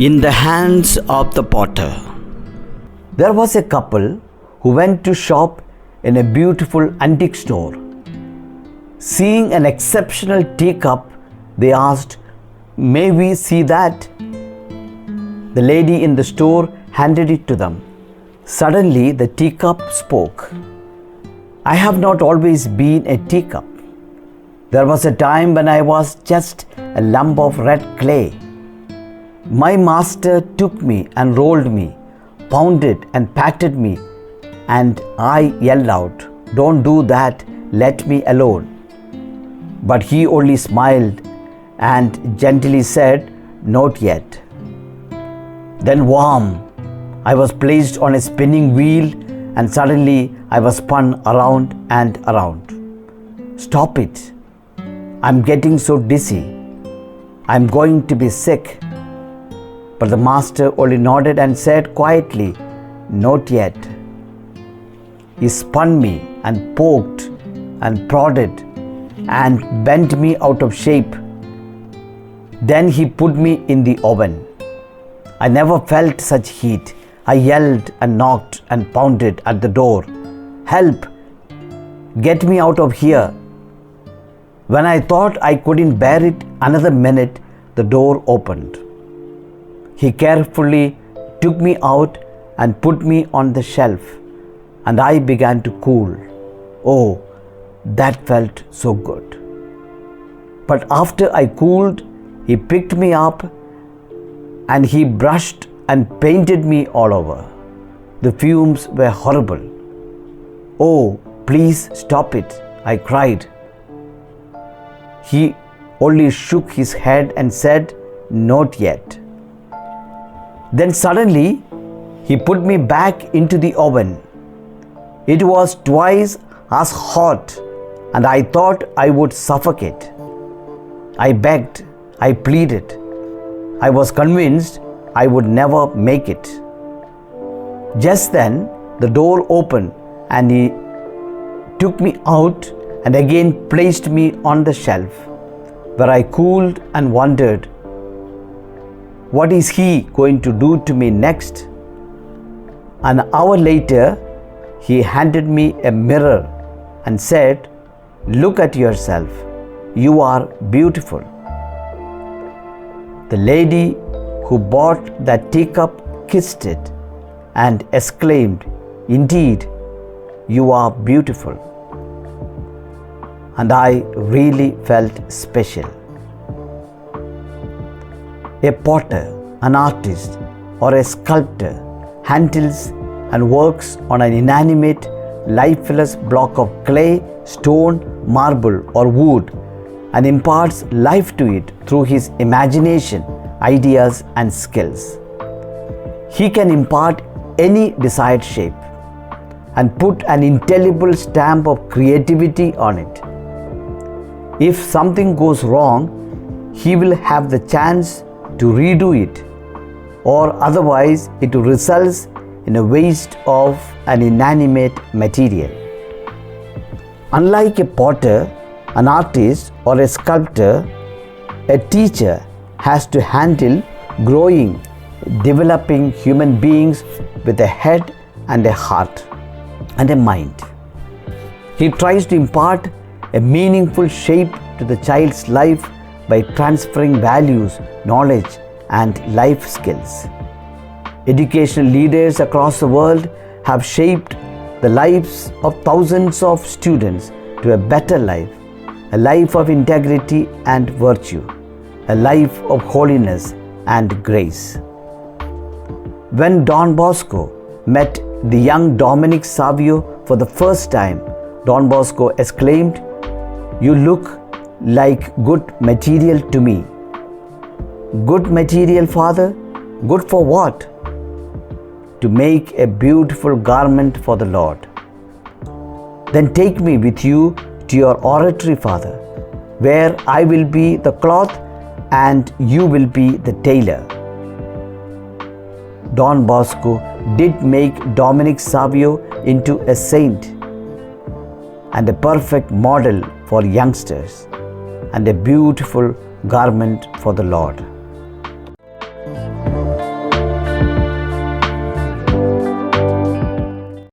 In the hands of the potter. There was a couple who went to shop in a beautiful antique store. Seeing an exceptional teacup, they asked, "May we see that?" The lady in the store handed it to them. Suddenly, the teacup spoke. "I have not always been a teacup. There was a time when I was just a lump of red clay. My master took me and rolled me, pounded and patted me, and I yelled out, 'Don't do that, let me alone.' But he only smiled and gently said, 'Not yet.' Then wham! I was placed on a spinning wheel, and suddenly I was spun around and around. 'Stop it. I'm getting so dizzy. I'm going to be sick.' But the master only nodded and said quietly, 'Not yet.' He spun me and poked and prodded and bent me out of shape. Then he put me in the oven. I never felt such heat. I yelled and knocked and pounded at the door. 'Help! Get me out of here!' When I thought I couldn't bear it another minute, the door opened. He carefully took me out and put me on the shelf, and I began to cool. Oh, that felt so good. But after I cooled, he picked me up and he brushed and painted me all over. The fumes were horrible. 'Oh, please stop it,' I cried. He only shook his head and said, 'Not yet.' Then suddenly, he put me back into the oven. It was twice as hot, and I thought I would suffocate. I begged, I pleaded. I was convinced I would never make it. Just then, the door opened, and he took me out and again placed me on the shelf, where I cooled and wondered, what is he going to do to me next? An hour later, he handed me a mirror and said, 'Look at yourself. You are beautiful.' The lady who bought that teacup kissed it and exclaimed, 'Indeed, you are beautiful.' And I really felt special. A potter, an artist, or a sculptor handles and works on an inanimate, lifeless block of clay, stone, marble, or wood and imparts life to it through his imagination, ideas, and skills. He can impart any desired shape and put an indelible stamp of creativity on it. If something goes wrong, he will have the chance to redo it, or otherwise it results in a waste of an inanimate material. Unlike a potter, an artist, or a sculptor, a teacher has to handle growing, developing human beings with a head and a heart and a mind. He tries to impart a meaningful shape to the child's life by transferring values, knowledge, and life skills. Educational leaders across the world have shaped the lives of thousands of students to a better life, a life of integrity and virtue, a life of holiness and grace. When Don Bosco met the young Dominic Savio for the first time, Don Bosco exclaimed, "You look like good material to me." "Good material, Father? Good for what?" "To make a beautiful garment for the Lord." "Then take me with you to your oratory, Father, where I will be the cloth and you will be the tailor." Don Bosco did make Dominic Savio into a saint and a perfect model for youngsters and a beautiful garment for the Lord.